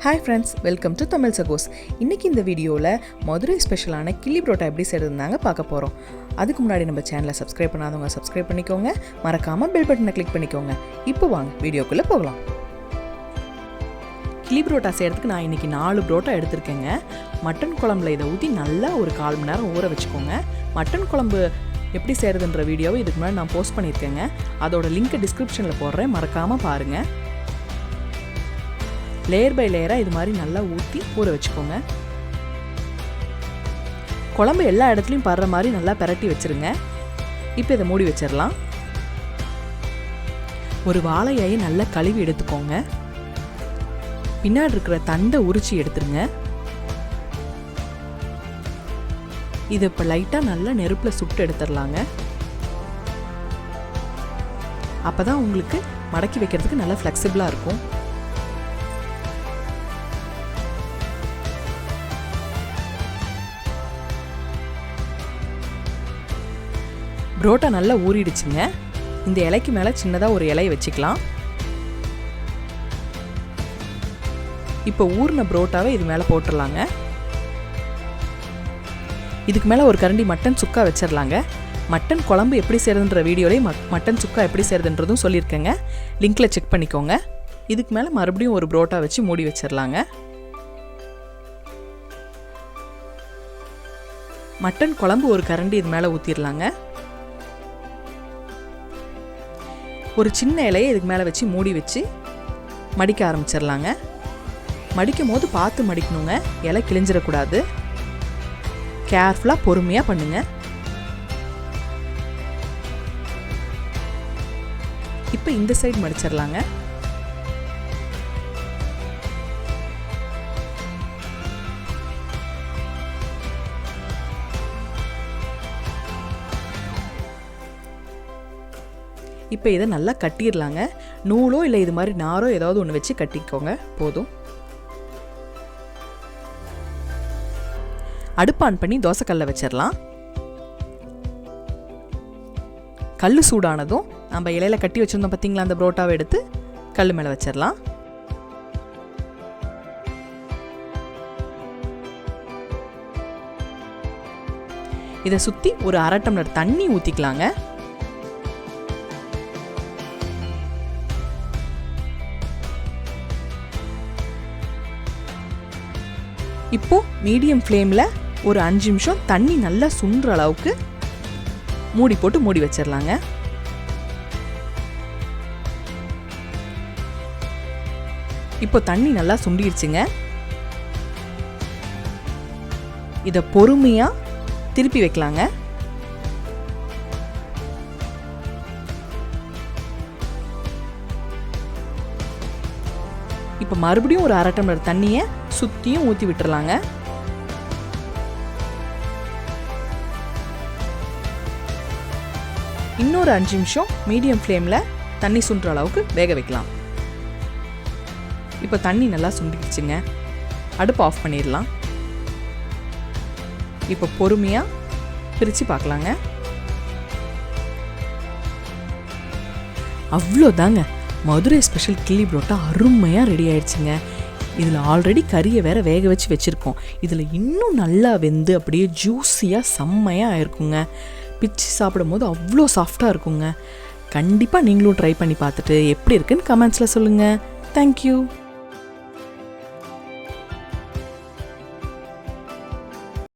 Hi friends, welcome to Tamil சகோஸ். இன்றைக்கி இந்த வீடியோவில் மதுரை ஸ்பெஷலான கிள்ளி பரோட்டா எப்படி செய்கிறதுனாங்க பார்க்க போகிறோம். அதுக்கு முன்னாடி நம்ம சேனலை சப்ஸ்கிரைப் பண்ணாதவங்க சப்ஸ்கிரைப் பண்ணிக்கோங்க, மறக்காமல் பெல் பட்டனை கிளிக் பண்ணிக்கோங்க. இப்போ வாங்க வீடியோக்குள்ளே போகலாம். கிள்ளி பரோட்டா செய்கிறதுக்கு நான் இன்றைக்கி 4 பரோட்டா எடுத்திருக்கேங்க. மட்டன் குழம்புல இதை ஊற்றி நல்லா ஒரு 1/4 மணி நேரம் ஊற வச்சுக்கோங்க. மட்டன் குழம்பு எப்படி செய்கிறதுன்ற வீடியோவை இதுக்கு முன்னாடி நான் போஸ்ட் பண்ணியிருக்கேங்க. அதோட லிங்க்கை டிஸ்கிரிப்ஷனில் போடுறேன், மறக்காமல் பாருங்கள். லேயர் பை லேயராக இது மாதிரி நல்லா ஊற்றி ஊற வச்சுக்கோங்க. குழம்பு எல்லா இடத்துலையும் படுற மாதிரி நல்லா பிரட்டி வச்சுருங்க. இப்போ இதை மூடி வச்சிடலாம். ஒரு வாழையை நல்லா கழுவி எடுத்துக்கோங்க. பின்னாடி இருக்கிற தண்டை உரிச்சி எடுத்துருங்க. இதை இப்போ லைட்டாக நல்லா நெருப்பில் சுட்டு எடுத்துடலாங்க. அப்போ தான் உங்களுக்கு மடக்கி வைக்கிறதுக்கு நல்லா ஃப்ளெக்சிபிளாக இருக்கும். பரோட்டா நல்லா ஊறிடுச்சுங்க. இந்த இலைக்கு மேலே சின்னதாக ஒரு இலையை வச்சுக்கலாம். இப்போ ஊறின பரோட்டாவை இது மேலே போட்டுடலாங்க. இதுக்கு மேலே ஒரு கரண்டி மட்டன் சுக்கா வச்சிடலாங்க. மட்டன் குழம்பு எப்படி செய்கிறதுன்ற வீடியோலேயே மட்டன் சுக்கா எப்படி செய்கிறதுன்றதும் சொல்லியிருக்கேங்க. லிங்க்கில் செக் பண்ணிக்கோங்க. இதுக்கு மேலே மறுபடியும் ஒரு பரோட்டா வச்சு மூடி வச்சிடலாங்க. மட்டன் குழம்பு ஒரு கரண்டி இது மேலே ஊற்றிடலாங்க. ஒரு சின்ன இலையை இதுக்கு மேலே வச்சு மூடி வச்சு மடிக்க ஆரம்பிச்சிடலாங்க. மடிக்கும் போது பார்த்து மடிக்கணுங்க, இலை கிழிஞ்சிடக்கூடாது. கேர்ஃபுல்லாக பொறுமையாக பண்ணுங்க. இப்போ இந்த சைடு மடிச்சிடலாங்க. இப்போ இதை நல்லா கட்டிடலாங்க. நூலோ இல்லை இது மாதிரி நாரோ ஏதாவது ஒன்று வச்சு கட்டிக்கோங்க, போதும். அடுப்பு ஆன் பண்ணி தோசைக்கல்லை வச்சிடலாம். கல் சூடானதும் நம்ம இலையில கட்டி வச்சுருந்தோம் பார்த்தீங்களா, அந்த பரோட்டாவை எடுத்து கல் மேலே வச்சிடலாம். இதை சுற்றி ஒரு 1/2 டம்ளர் தண்ணி ஊற்றிக்கலாங்க. இப்போ மீடியம் ஃப்ளேமில் ஒரு 5 நிமிஷம் தண்ணி நல்லா சுண்டுற அளவுக்கு மூடி போட்டு மூடி வச்சிடலாங்க. இப்போ தண்ணி நல்லா சுண்டிடுச்சுங்க. இதை பொறுமையாக திருப்பி வைக்கலாங்க. இப்போ மறுபடியும் ஒரு 1/2 டம்ளர் தண்ணியை சுற்றியும் ஊற்றி விட்டுறலாங்க. இன்னொரு 5 நிமிஷம் மீடியம் ஃப்ளேமில் தண்ணி சுண்டுற அளவுக்கு வேக வைக்கலாம். இப்போ தண்ணி நல்லா சுண்டிடுச்சுங்க. அடுப்பு ஆஃப் பண்ணிடலாம். இப்போ பொறுமையாக பிரித்து பார்க்கலாங்க. அவ்வளோதாங்க, மதுரை ஸ்பெஷல் கிள்ளி பரோட்டா அருமையாக ரெடி ஆயிடுச்சுங்க. இதில் ஆல்ரெடி கறியை வேற வேக வச்சு வச்சுருக்கோம். இதில் இன்னும் நல்லா வெந்து அப்படியே ஜூஸியாக செம்மையாக ஆயிருக்குங்க. பிச்சு சாப்பிடும் போது அவ்வளோ சாஃப்டாக இருக்குங்க. கண்டிப்பாக நீங்களும் ட்ரை பண்ணி பார்த்துட்டு எப்படி இருக்குன்னு கமெண்ட்ஸில் சொல்லுங்கள். தேங்க்யூ.